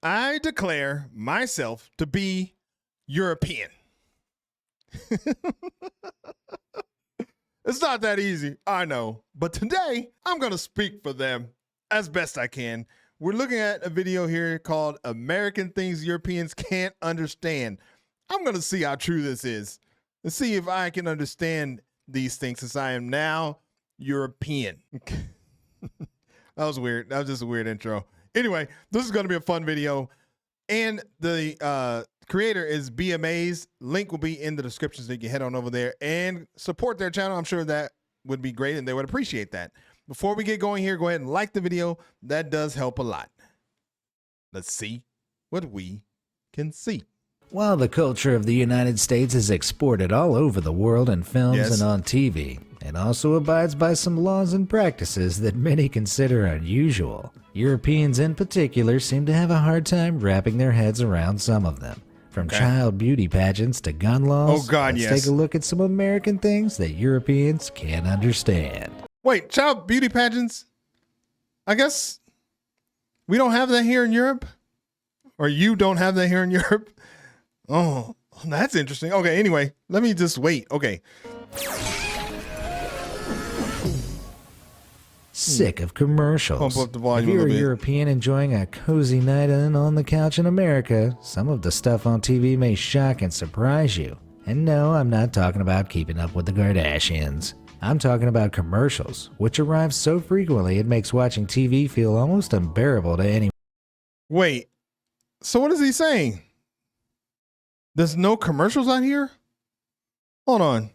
I declare myself to be European. It's not that easy, I know. But today, I'm going to speak for them as best I can. We're looking at a video here called American Things Europeans Can't Understand. I'm going to see how true this is. Let's see if I can understand these things since I am now European. That was weird. That was just a weird intro. Anyway, this is going to be a fun video. And the creator is BMA's. Link will be in the description so you can head on over there and support their channel. I'm sure that would be great and they would appreciate that. Before we get going here, go ahead and like the video. That does help a lot. Let's see what we can see. While the culture of the United States is exported all over the world in films and on TV, it also abides by some laws and practices that many consider unusual. Europeans in particular seem to have a hard time wrapping their heads around some of them. From child beauty pageants to gun laws, let's take a look at some American things that Europeans can't understand. Wait, child beauty pageants? I guess we don't have that here in Europe? Or you don't have that here in Europe? Oh, that's interesting. Okay, anyway, let me just wait. Okay. Sick of commercials. Pump up the volume if you're a little bit. European enjoying a cozy night in on the couch in America, some of the stuff on TV may shock and surprise you. And no, I'm not talking about Keeping Up with the Kardashians. I'm talking about commercials, which arrive so frequently it makes watching TV feel almost unbearable to anyone. Wait, so what is he saying? There's no commercials out here? Hold on.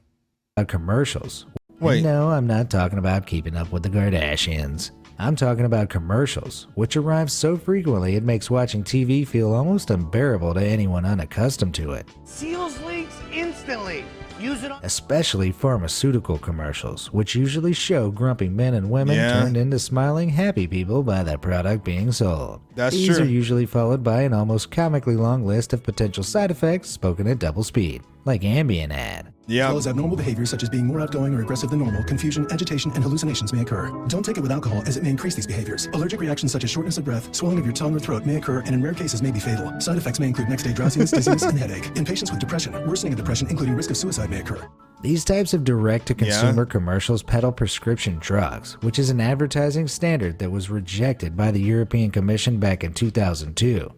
Commercials. Wait. No, I'm not talking about Keeping Up with the Kardashians. I'm talking about commercials, which arrive so frequently it makes watching TV feel almost unbearable to anyone unaccustomed to it. Seals leaks instantly. Use it on Especially pharmaceutical commercials, which usually show grumpy men and women turned into smiling, happy people by the product being sold. That's These true. are usually followed by an almost comically long list of potential side effects spoken at double speed, like Ambien ad. As well as abnormal behaviors such as being more outgoing or aggressive than normal, confusion, agitation, and hallucinations may occur. Don't take it with alcohol as it may increase these behaviors. Allergic reactions such as shortness of breath, swelling of your tongue or throat may occur and in rare cases may be fatal. Side effects may include next-day drowsiness, dizziness, and headache. In patients with depression, worsening of depression, including risk of suicide, may occur. These types of direct-to-consumer commercials peddle prescription drugs, which is an advertising standard that was rejected by the European Commission back in 2002.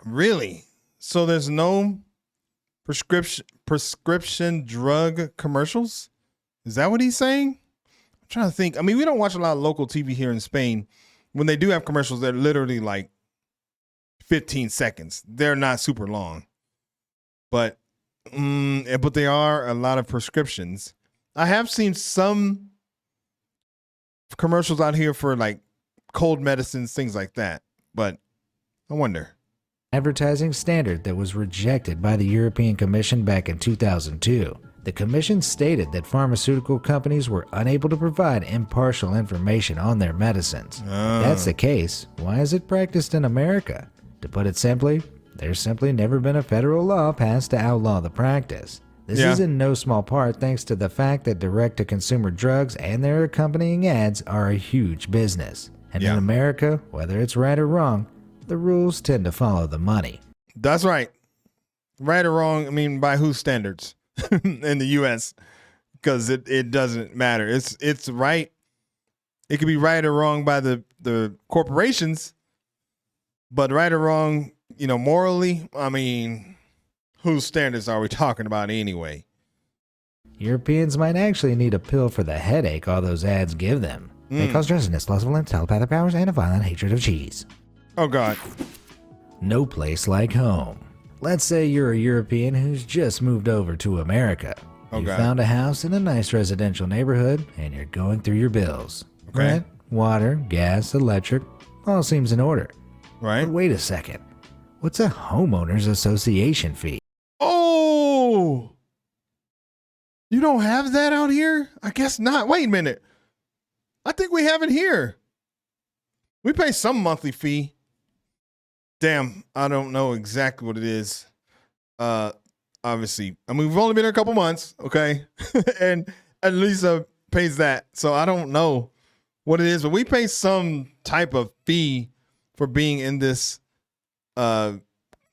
Really? So there's no prescription drug commercials? Is that what he's saying? I'm trying to think. I mean, we don't watch a lot of local TV here in Spain. When they do have commercials, they're literally like 15 seconds. They're not super long. But they are a lot of prescriptions. I have seen some commercials out here for like cold medicines, things like that. But I wonder. Advertising standard that was rejected by the European Commission back in 2002. The Commission stated that pharmaceutical companies were unable to provide impartial information on their medicines. If that's the case, why is it practiced in America? To put it simply, there's simply never been a federal law passed to outlaw the practice. This is in no small part thanks to the fact that direct-to-consumer drugs and their accompanying ads are a huge business. And in America, whether it's right or wrong, the rules tend to follow the money. That's right. Right or wrong, I mean, by whose standards in the U.S.? Because it doesn't matter. It's right. It could be right or wrong by the corporations, but right or wrong, you know, morally, I mean, whose standards are we talking about anyway? Europeans might actually need a pill for the headache all those ads give them. They cause drowsiness, loss of limbs, telepathic powers, and a violent hatred of cheese. Oh, God. No place like home. Let's say you're a European who's just moved over to America. You found a house in a nice residential neighborhood, and you're going through your bills. Rent, water, gas, electric, all seems in order. Right. But wait a second. What's a homeowners association fee? Oh! You don't have that out here? I guess not. Wait a minute. I think we have it here. We pay some monthly fee. Damn, I don't know exactly what it is. Obviously, I mean, we've only been here a couple months, okay? And at least pays that. So I don't know what it is, but we pay some type of fee for being in this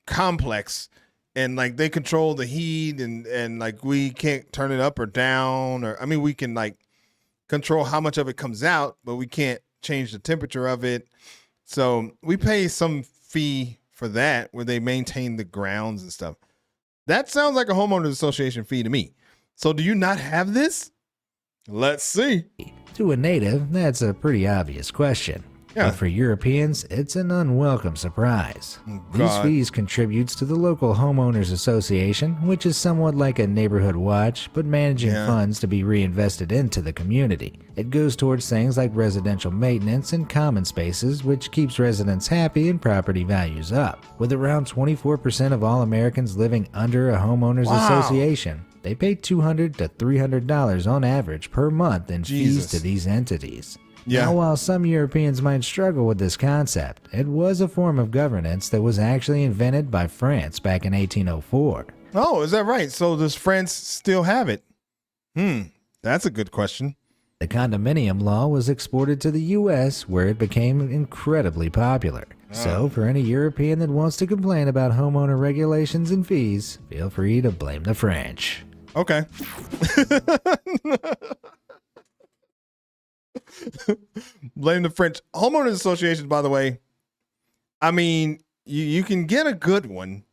complex, and like they control the heat, and like we can't turn it up or down, or I mean we can like control how much of it comes out, but we can't change the temperature of it. So we pay some fee for that where they maintain the grounds and stuff. That sounds like a homeowners association fee to me. So do you not have this? Let's see. To a native, that's a pretty obvious question. Yeah. But for Europeans, it's an unwelcome surprise. These God. fees contributes to the local homeowners association, which is somewhat like a neighborhood watch, but managing funds to be reinvested into the community. It goes towards things like residential maintenance and common spaces, which keeps residents happy and property values up. With around 24% of all Americans living under a homeowners association, they pay $200 to $300 on average per month in fees to these entities. Yeah. Now, while some Europeans might struggle with this concept, it was a form of governance that was actually invented by France back in 1804. Oh, is that right? So does France still have it? That's a good question. The condominium law was exported to the U.S., where it became incredibly popular. So, for any European that wants to complain about homeowner regulations and fees, feel free to blame the French. Okay. Blame the French. Homeowners associations, by the way, I mean, you can get a good one,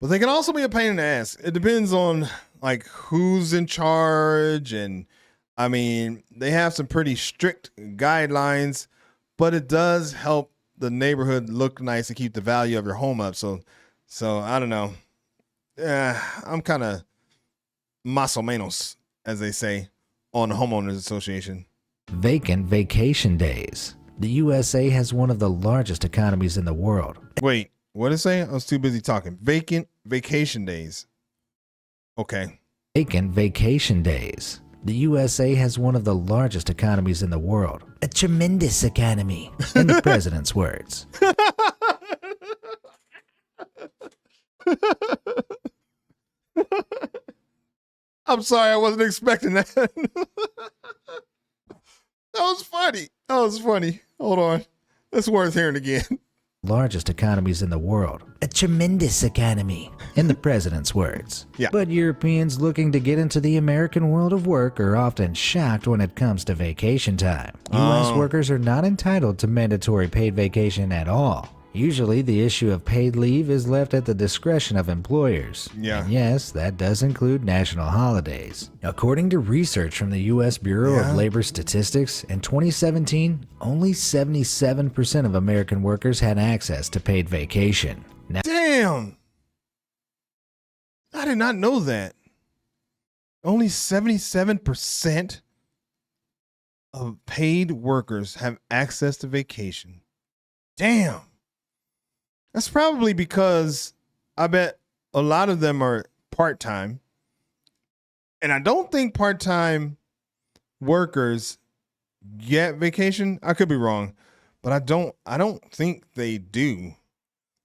but they can also be a pain in the ass. It depends on like who's in charge, and I mean, they have some pretty strict guidelines, but it does help the neighborhood look nice and keep the value of your home up. So I don't know. I'm kind of más o menos, as they say, on the homeowners association. Vacant vacation days. The USA has one of the largest economies in the world. Wait, what did it say? I was too busy talking. Vacant vacation days. Okay. Vacant vacation days. The USA has one of the largest economies in the world. A tremendous economy, in the president's words. I'm sorry, I wasn't expecting that. That was funny. That was funny. Hold on. That's worth hearing again. Largest economies in the world. A tremendous economy, in the president's words. Yeah. But Europeans looking to get into the American world of work are often shocked when it comes to vacation time. U.S. workers are not entitled to mandatory paid vacation at all. Usually, the issue of paid leave is left at the discretion of employers. Yeah. And yes, that does include national holidays. According to research from the U.S. Bureau of Labor Statistics, in 2017, only 77% of American workers had access to paid vacation. Now, Damn. I did not know that. Only 77% of paid workers have access to vacation. Damn. That's probably because I bet a lot of them are part-time. And I don't think part-time workers get vacation. I could be wrong, but I don't think they do.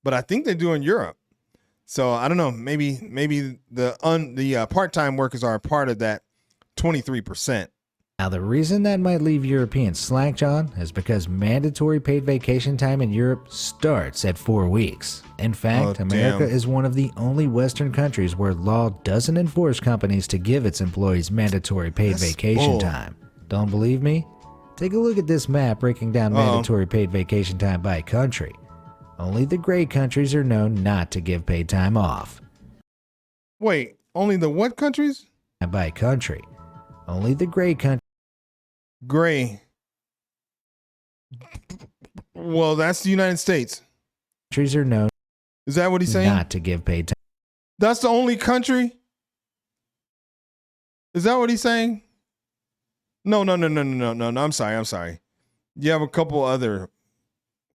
But I think they do in Europe. So I don't know. Maybe the part-time workers are a part of that 23%. Now, the reason that might leave Europeans slack-jawed is because mandatory paid vacation time in Europe starts at 4 weeks. In fact, America is one of the only Western countries where law doesn't enforce companies to give its employees mandatory paid vacation time. Don't believe me? Take a look at this map breaking down mandatory paid vacation time by country. Only the gray countries are known not to give paid time off. Wait, only the what countries? And by country, only the gray countries. Gray. Well, that's the United States. Countries are known Is that what he's saying? not to give paid time. That's the only country? Is that what he's saying? No. I'm sorry. You have a couple other.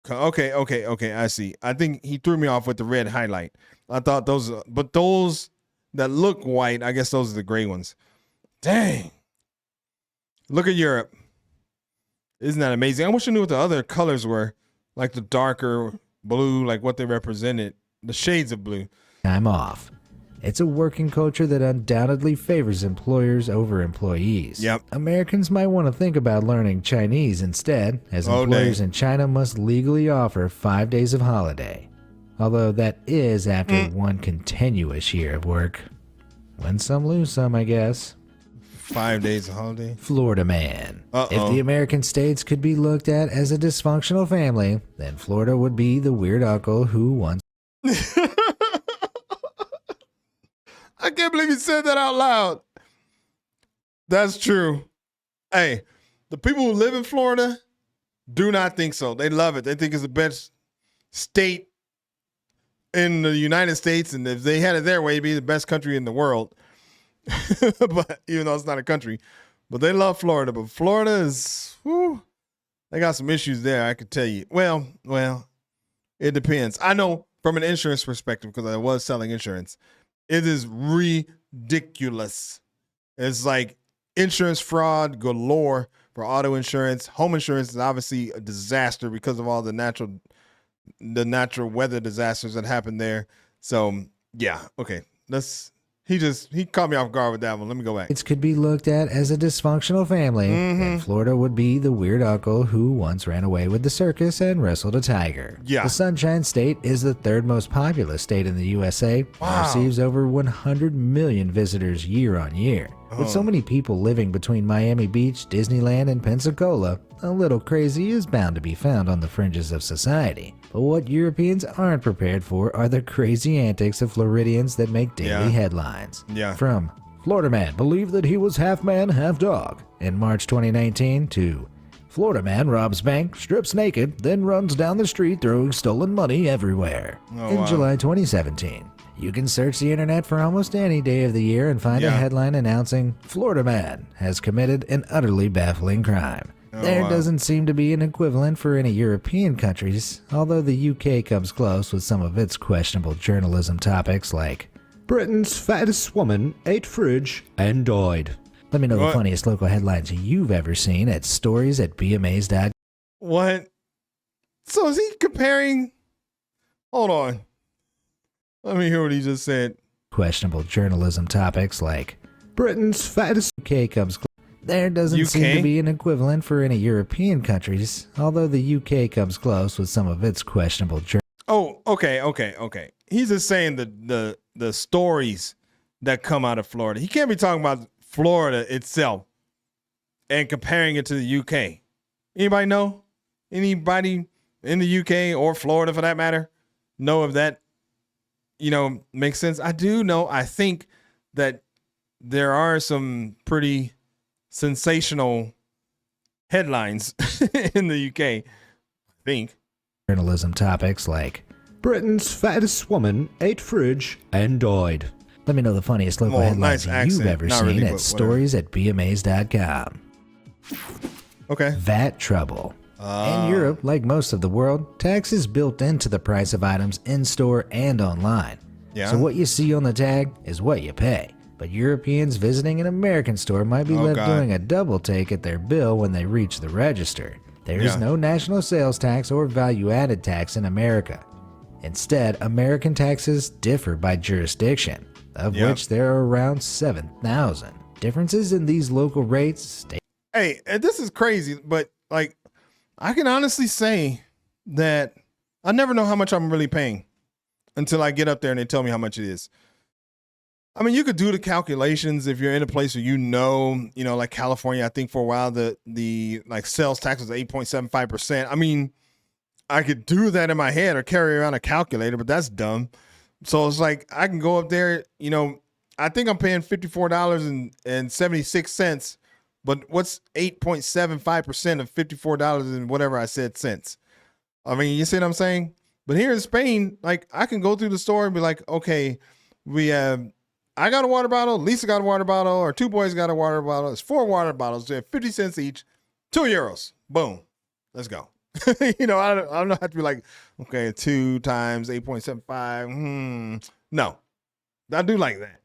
Okay. I see. I think he threw me off with the red highlight. I thought those that look white, I guess those are the gray ones. Dang. Look at Europe. Isn't that amazing? I wish I knew what the other colors were, like the darker blue, like what they represented, the shades of blue. Time off. It's a working culture that undoubtedly favors employers over employees. Yep. Americans might want to think about learning Chinese instead, as Oh, employers dang. in China must legally offer 5 days of holiday. Although that is after one continuous year of work. Win some, lose some, I guess. 5 days of holiday. Florida man. Uh-oh. If the American states could be looked at as a dysfunctional family, then Florida would be the weird uncle who once I can't believe you said that out loud. That's true. Hey, the people who live in Florida do not think so. They love it. They think it's the best state in the United States, and if they had it their way, it'd be the best country in the world. But even though it's not a country, but they love Florida. But Florida is, whew, they got some issues there. I could tell you. Well, it depends. I know from an insurance perspective, because I was selling insurance, it is ridiculous. It's like insurance fraud galore for auto insurance. Home insurance is obviously a disaster because of all the natural weather disasters that happen there. So yeah, okay. He caught me off guard with that one. Let me go back. states could be looked at as a dysfunctional family, then Florida would be the weird uncle who once ran away with the circus and wrestled a tiger. Yeah. The Sunshine State is the third most populous state in the USA and receives over 100 million visitors year on year. With so many people living between Miami Beach, Disneyland, and Pensacola, a little crazy is bound to be found on the fringes of society. But what Europeans aren't prepared for are the crazy antics of Floridians that make daily headlines. Yeah. From Florida man believed that he was half man, half dog in March 2019 to Florida man robs bank, strips naked, then runs down the street throwing stolen money everywhere in July 2017. You can search the internet for almost any day of the year and find a headline announcing Florida man has committed an utterly baffling crime. There doesn't seem to be an equivalent for any European countries, although the UK comes close with some of its questionable journalism topics like Britain's fattest woman ate fridge and died. Let me know the funniest local headlines you've ever seen at stories@bmas.com. What? So is he comparing? Hold on. Let me hear what he just said. Questionable journalism topics like Britain's fattest. UK comes close. There doesn't seem to be an equivalent for any European countries, although the UK comes close with some of its questionable journalism. Oh, okay. He's just saying the stories that come out of Florida. He can't be talking about Florida itself and comparing it to the UK. Anybody know? Anybody in the UK or Florida for that matter know if that, makes sense? I do know. I think that there are some pretty sensational headlines in the UK, I think. Journalism topics like Britain's fattest woman ate fridge and died. Let me know the funniest local headlines you've ever Not seen really, at but stories@bmas.com. Okay. VAT trouble. In Europe, like most of the world, tax is built into the price of items in-store and online. Yeah. So what you see on the tag is what you pay. But Europeans visiting an American store might be left doing a double take at their bill when they reach the register. There is no national sales tax or value-added tax in America. Instead, American taxes differ by jurisdiction, of which there are around 7,000. Differences in these local rates. Hey, and this is crazy, but I can honestly say that I never know how much I'm really paying until I get up there and they tell me how much it is. I mean, you could do the calculations if you're in a place where like California. I think for a while the sales tax was 8.75%. I mean, I could do that in my head or carry around a calculator, but that's dumb. So it's like I can go up there. I think I'm paying $54.76. But what's 8.75% of $54 and whatever I said cents? I mean, you see what I'm saying? But here in Spain, I can go through the store and be like, okay, I got a water bottle, Lisa got a water bottle, or two boys got a water bottle. It's 4 water bottles. They're 50 cents each, €2. Boom. Let's go. I don't have to be like, okay, 2 times 8.75. No, I do like that.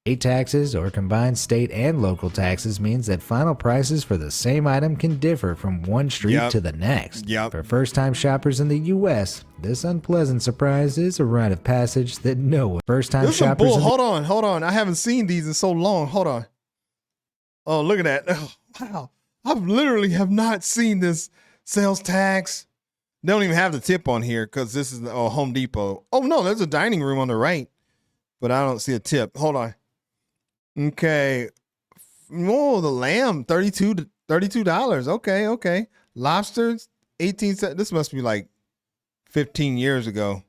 State taxes or combined state and local taxes means that final prices for the same item can differ from one street to the next. For first-time shoppers in the U.S., this unpleasant surprise is a rite of passage that no one. First-time shoppers. Hold on. I haven't seen these in so long. Hold on. Oh, look at that. Oh, wow. I literally have not seen this sales tax. They don't even have the tip on here because this is Home Depot. Oh, no, there's a dining room on the right, but I don't see a tip. Hold on. Okay. Oh, the lamb, $32. Okay. Lobsters, 18 cents. This must be like 15 years ago.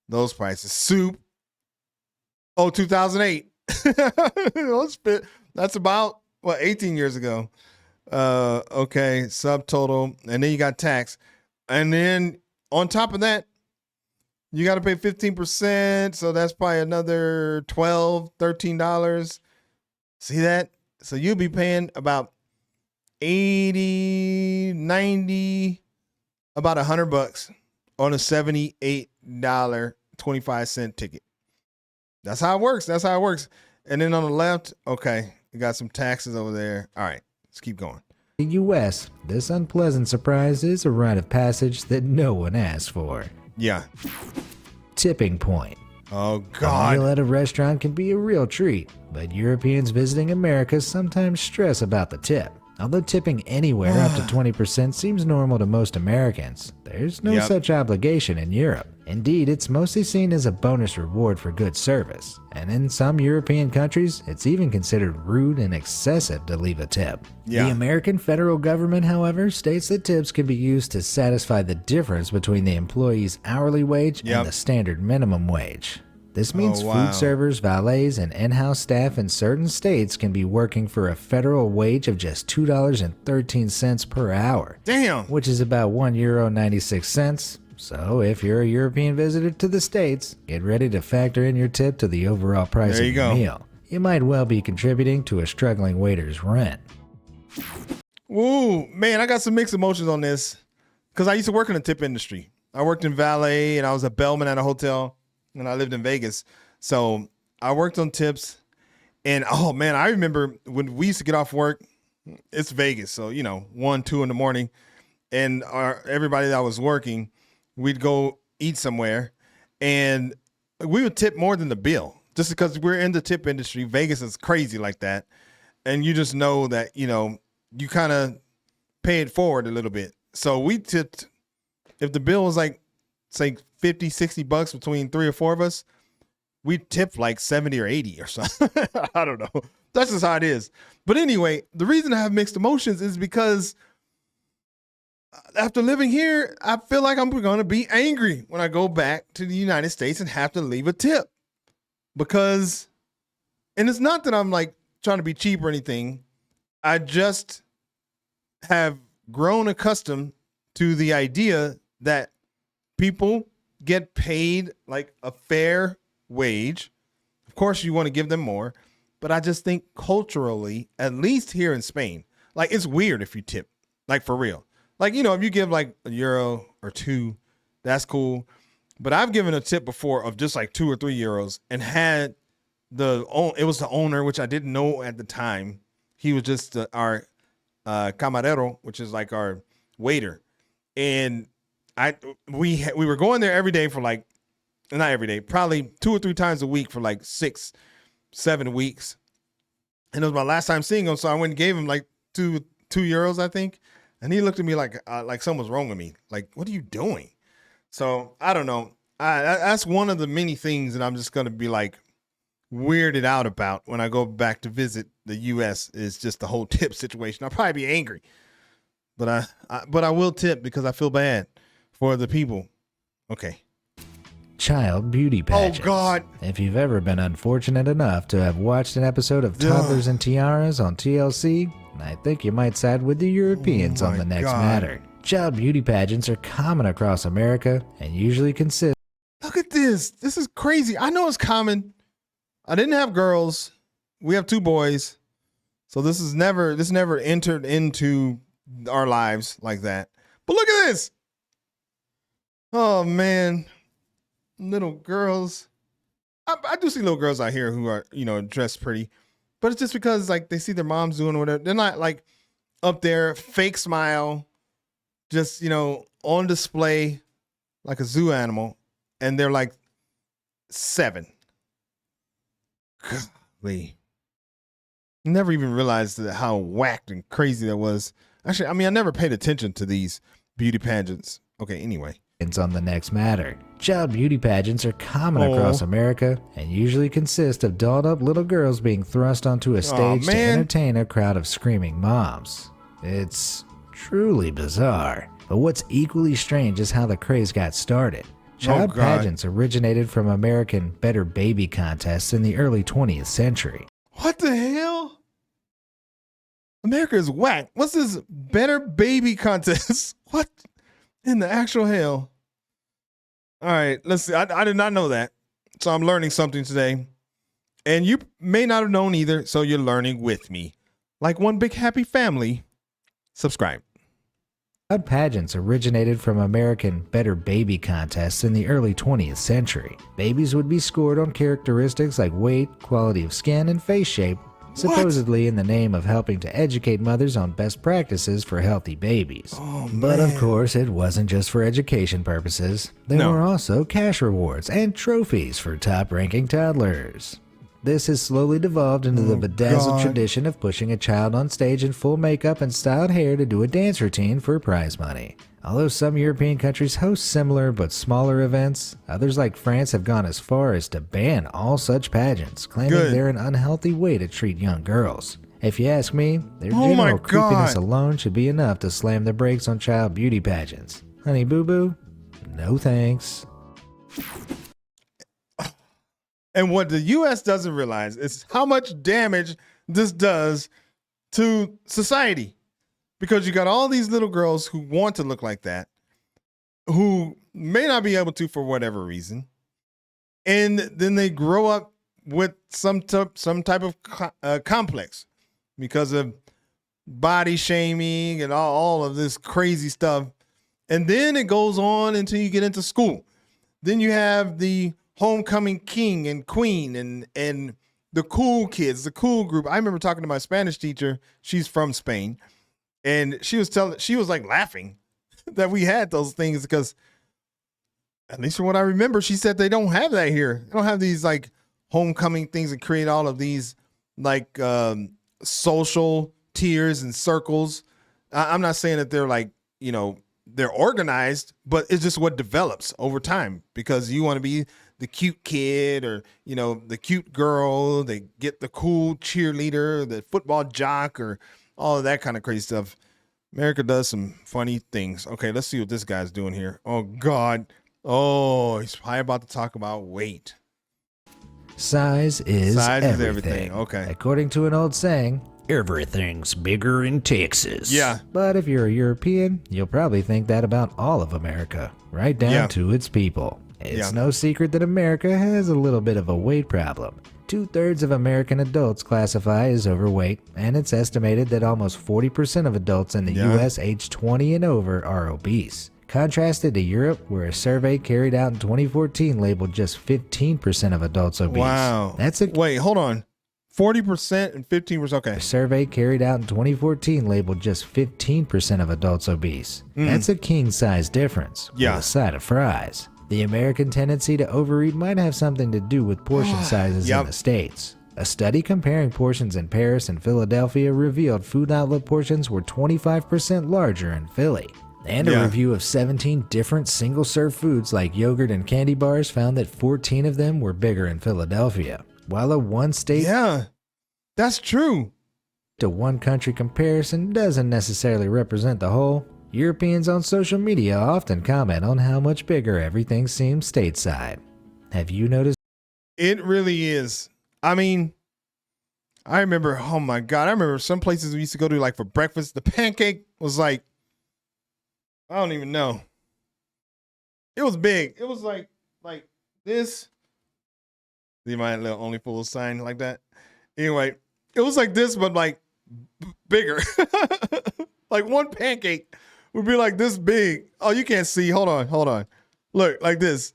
Those prices. Soup. Oh, 2008. That's about, 18 years ago. Okay. Subtotal. And then you got tax. And then on top of that, you got to pay 15%. So that's probably another $12, $13. See that? So you'll be paying about 80, 90, about $100 on a $78.25 ticket. That's how it works. And then on the left, okay, you got some taxes over there. All right, let's keep going. The U.S., this unpleasant surprise is a rite of passage that no one asked for. Yeah. Tipping point. Oh, God. A meal at a restaurant can be a real treat, but Europeans visiting America sometimes stress about the tip. Although tipping anywhere up to 20% seems normal to most Americans, there's no such obligation in Europe. Indeed, it's mostly seen as a bonus reward for good service, and in some European countries, it's even considered rude and excessive to leave a tip. The American federal government, however, states that tips can be used to satisfy the difference between the employee's hourly wage and the standard minimum wage. This means food servers, valets, and in-house staff in certain states can be working for a federal wage of just $2.13 per hour. Damn! Which is about €1.96. So if you're a European visitor to the States, get ready to factor in your tip to the overall price of your meal. You might well be contributing to a struggling waiter's rent. Ooh, man, I got some mixed emotions on this because I used to work in the tip industry. I worked in valet and I was a bellman at a hotel. And I lived in Vegas. So I worked on tips. And, oh, man, I remember when we used to get off work, it's Vegas. So, 1, 2 in the morning. And everybody that was working, we'd go eat somewhere. And we would tip more than the bill just because we're in the tip industry. Vegas is crazy like that. And you just know that, you kind of pay it forward a little bit. So we tipped, if the bill was like, say, $50, $60 between 3 or 4 of us, we tip like 70 or 80 or something. I don't know. That's just how it is. But anyway, the reason I have mixed emotions is because after living here, I feel like I'm going to be angry when I go back to the United States and have to leave a tip. Because, and it's not that I'm like trying to be cheap or anything. I just have grown accustomed to the idea that people get paid like a fair wage. Of course, you want to give them more, but I just think culturally, at least here in Spain, like it's weird if you tip, like for real. Like, if you give like €1 or 2, that's cool. But I've given a tip before of just like 2 or 3 euros and had it was the owner, which I didn't know at the time. He was just our camarero, which is like our waiter. And we were going there every day for like, not every day, probably 2 or 3 times a week for like 6, 7 weeks. And it was my last time seeing him. So I went and gave him like two euros, I think. And he looked at me like something was wrong with me. Like, what are you doing? So I don't know. That's one of the many things that I'm just going to be like weirded out about when I go back to visit the U.S. is just the whole tip situation. I'll probably be angry, but I will tip because I feel bad for the people. Okay. Child beauty pageants. Oh, God. If you've ever been unfortunate enough to have watched an episode of Toddlers and Tiaras on TLC, I think you might side with the Europeans on the next matter. Child beauty pageants are common across America and usually consist. Look at this. This is crazy. I know it's common. I didn't have girls. We have 2 boys. So this never entered into our lives like that. But look at this. Oh, man. Little girls I do see little girls out here who are, dressed pretty, but it's just because like they see their moms doing whatever. They're not like up there, fake smile, just, on display like a zoo animal. And they're like 7. Golly. Never even realized how whacked and crazy that was. Actually, I never paid attention to these beauty pageants. Okay, anyway. On the next matter. Child beauty pageants are common across America and usually consist of dolled up little girls being thrust onto a stage to entertain a crowd of screaming moms. It's truly bizarre. But what's equally strange is how the craze got started. Child pageants originated from American Better Baby contests in the early 20th century. What the hell? America is whack. What's this Better Baby contest? What in the actual hell? All right, let's see. I did not know that. So I'm learning something today. And you may not have known either, so you're learning with me. Like one big happy family. Subscribe. Child pageants originated from American Better Baby contests in the early 20th century. Babies would be scored on characteristics like weight, quality of skin, and face shape, supposedly in the name of helping to educate mothers on best practices for healthy babies. But of course, it wasn't just for education purposes. There were also cash rewards and trophies for top-ranking toddlers. This has slowly devolved into the bedazzled tradition of pushing a child on stage in full makeup and styled hair to do a dance routine for prize money. Although some European countries host similar but smaller events, others like France have gone as far as to ban all such pageants, claiming they're an unhealthy way to treat young girls. If you ask me, their general creepiness alone should be enough to slam the brakes on child beauty pageants. Honey boo boo, no thanks. And what the U.S. doesn't realize is how much damage this does to society. Because you got all these little girls who want to look like that, who may not be able to for whatever reason. And then they grow up with some type of complex because of body shaming and all of this crazy stuff. And then it goes on until you get into school. Then you have the homecoming king and queen and the cool kids, the cool group. I remember talking to my Spanish teacher. She's from Spain. And she was like laughing that we had those things because, at least from what I remember, she said they don't have that here. They don't have these like homecoming things and create all of these like social tiers and circles. I'm not saying that they're like, they're organized, but it's just what develops over time because you want to be the cute kid or, the cute girl. They get the cool cheerleader, the football jock, or all of that kind of crazy stuff. America does some funny things. Okay, let's see what this guy's doing here. Oh, God. Oh, he's probably about to talk about weight. Size is everything. Okay. According to an old saying, everything's bigger in Texas. Yeah. But if you're a European, you'll probably think that about all of America, right down to its people. It's no secret that America has a little bit of a weight problem. 2/3 of American adults classify as overweight, and it's estimated that almost 40% of adults in the U.S. aged 20 and over are obese. Contrasted to Europe, where a survey carried out in 2014 labeled just 15% of adults obese. Wow. Wait, hold on. 40% and 15%. Okay. A survey carried out in 2014 labeled just 15% of adults obese. That's a king-size difference with a side of fries. The American tendency to overeat might have something to do with portion sizes in the States. A study comparing portions in Paris and Philadelphia revealed food outlet portions were 25% larger in Philly. And a review of 17 different single-serve foods like yogurt and candy bars found that 14 of them were bigger in Philadelphia. While a one-state that's true. to one-country comparison doesn't necessarily represent the whole, Europeans on social media often comment on how much bigger everything seems stateside. Have you noticed? It really is. I mean, I remember, oh my God, I remember some places we used to go to like for breakfast. The pancake was like, I don't even know. It was big. It was like this. See my little Only Fools sign like that? Anyway, it was like this, but like bigger. Like one pancake would be like this big. Oh, you can't see. Hold on. Look, like this.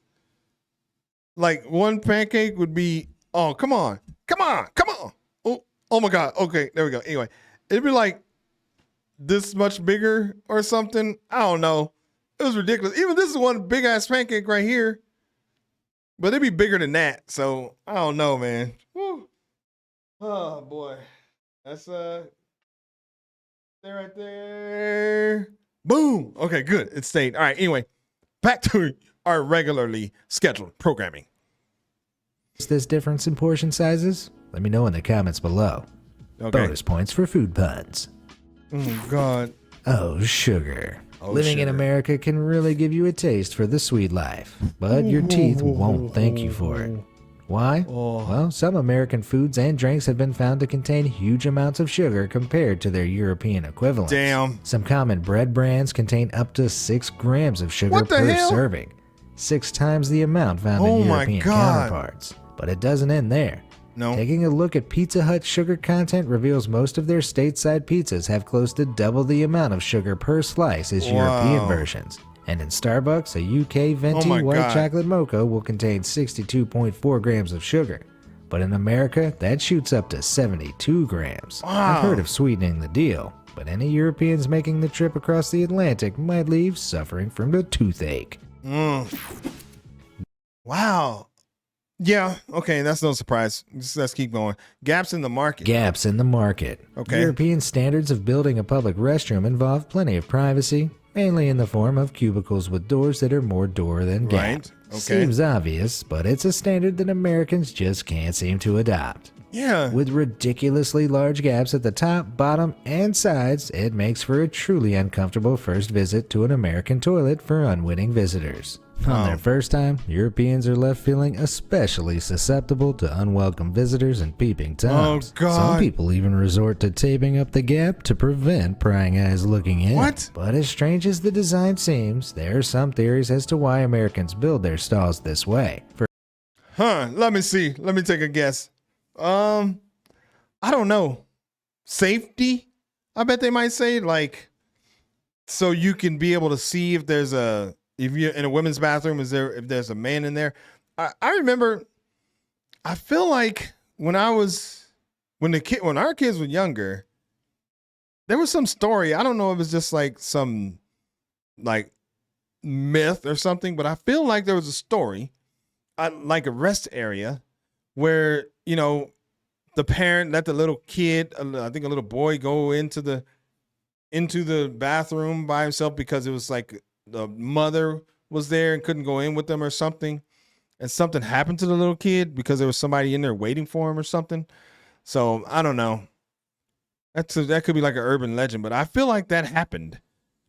Like one pancake would be, oh, come on. Oh my God. Okay, there we go. Anyway, it'd be like this much bigger or something. I don't know. It was ridiculous. Even this is one big ass pancake right here, but it'd be bigger than that. So I don't know, man. Woo. Oh boy. That's there right there. Boom. Okay, good. It stayed. All right. Anyway, back to our regularly scheduled programming. Is this difference in portion sizes? Let me know in the comments below. Okay. Bonus points for food puns. Oh God. Oh, sugar. Oh, Living in sugar. America can really give you a taste for the sweet life, but your teeth won't thank you for it. Why? Oh. Well, some American foods and drinks have been found to contain huge amounts of sugar compared to their European equivalents. Damn. Some common bread brands contain up to 6 grams of sugar What the per hell? serving, 6 times the amount found Oh in my European God. counterparts. But it doesn't end there. No. Taking a look at Pizza Hut's sugar content reveals most of their stateside pizzas have close to double the amount of sugar per slice as European versions. And in Starbucks, a UK venti my white God. chocolate mocha will contain 62.4 grams of sugar. But in America, that shoots up to 72 grams. I've heard of sweetening the deal, but any Europeans making the trip across the Atlantic might leave suffering from the toothache. Wow. Yeah. Okay. That's no surprise. Let's keep going. Gaps in the market. Gaps in the market. Okay. European standards of building a public restroom involve plenty of privacy, mainly in the form of cubicles with doors that are more door than gap. Right. Okay. Seems obvious, but it's a standard that Americans just can't seem to adopt. Yeah. With ridiculously large gaps at the top, bottom, and sides, it makes for a truly uncomfortable first visit to an American toilet for unwitting visitors. On their first time, Europeans are left feeling especially susceptible to unwelcome visitors and peeping toms. Oh, God. Some people even resort to taping up the gap to prevent prying eyes looking in. What? But as strange as the design seems, there are some theories as to why Americans build their stalls this way. Let me see. Let me take a guess. I don't know. Safety? I bet they might say, like, so you can be able to see if there's if you're in a women's bathroom, if there's a man in there. I remember, I feel like when our kids were younger, there was some story. I don't know if it was just like some like myth or something, but I feel like there was a story, like a rest area, where, you know, the parent let the little kid, I think a little boy, go into the bathroom by himself because it was like the mother was there and couldn't go in with them or something. And something happened to the little kid because there was somebody in there waiting for him or something. So I don't know. That could be like an urban legend, but I feel like that happened.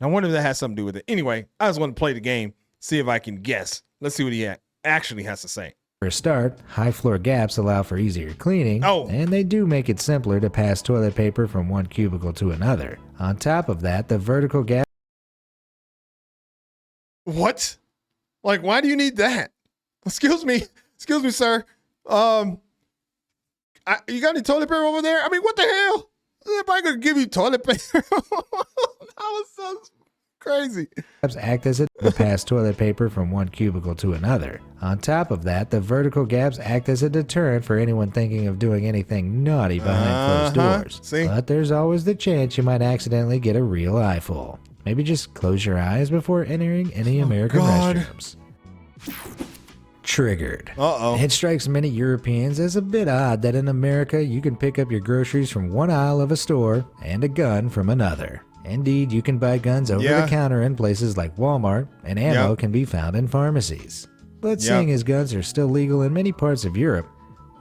I wonder if that has something to do with it. Anyway, I just want to play the game, see if I can guess. Let's see what he actually has to say. For a start, high floor gaps allow for easier cleaning, Oh. and they do make it simpler to pass toilet paper from one cubicle to another. On top of that, the vertical gap What? Like, why do you need that? Excuse me, sir. You got any toilet paper over there? I mean, what the hell? Everybody gonna give you toilet paper? That was so crazy. act as it to pass toilet paper from one cubicle to another. On top of that, the vertical gaps act as a deterrent for anyone thinking of doing anything naughty behind closed doors. See? But there's always the chance you might accidentally get a real eyeful. Maybe just close your eyes before entering any American God. restrooms. Triggered. Uh-oh. It strikes many Europeans as a bit odd that in America you can pick up your groceries from one aisle of a store and a gun from another. Indeed, you can buy guns over the counter in places like Walmart, and ammo can be found in pharmacies. But seeing as guns are still legal in many parts of Europe,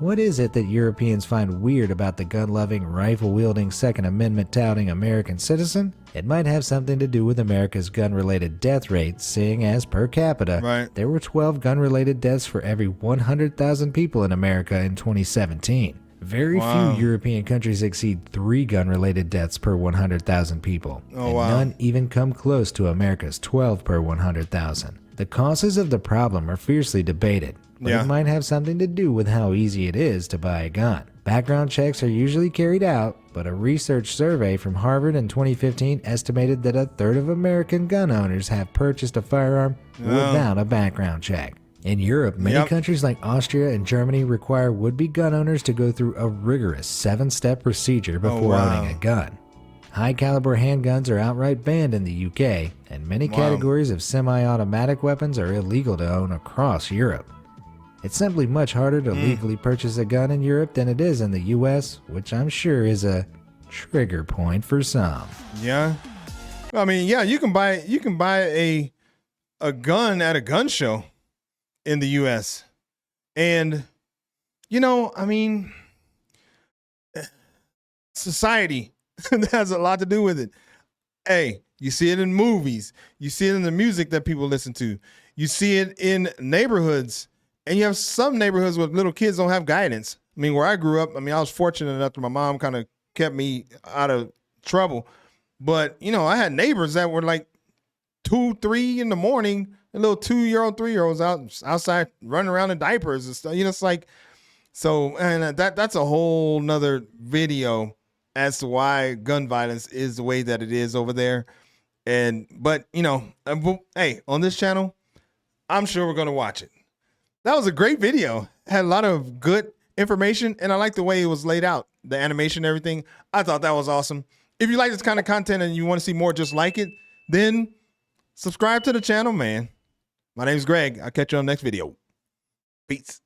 what is it that Europeans find weird about the gun-loving, rifle-wielding, Second Amendment-touting American citizen? It might have something to do with America's gun-related death rate, seeing as per capita, there were 12 gun-related deaths for every 100,000 people in America in 2017. Very few European countries exceed 3 gun-related deaths per 100,000 people, and none even come close to America's 12 per 100,000. The causes of the problem are fiercely debated, but it might have something to do with how easy it is to buy a gun. Background checks are usually carried out, but a research survey from Harvard in 2015 estimated that a third of American gun owners have purchased a firearm without a background check. In Europe, many Yep. countries like Austria and Germany require would-be gun owners to go through a rigorous 7-step procedure before wow. owning a gun. High-caliber handguns are outright banned in the UK, and many Wow. categories of semi-automatic weapons are illegal to own across Europe. It's simply much harder to legally purchase a gun in Europe than it is in the US, which I'm sure is a trigger point for some. Yeah. I mean, yeah, you can buy a gun at a gun show in the US. And I mean, society has a lot to do with it. Hey, you see it in movies. You see it in the music that people listen to. You see it in neighborhoods. And you have some neighborhoods where little kids don't have guidance. I mean, where I grew up, I was fortunate enough that my mom kind of kept me out of trouble. But, I had neighbors that were like 2, 3 in the morning, a little 2-year-old, 3-year-olds outside running around in diapers and stuff. It's like, so, and that's a whole nother video as to why gun violence is the way that it is over there. But hey, on this channel, I'm sure we're going to watch it. That was a great video. Had a lot of good information, and I like the way it was laid out, the animation, everything. I thought that was awesome. If you like this kind of content and you want to see more just like it, then subscribe to the channel, man. My name's Greg. I'll catch you on the next video. Peace.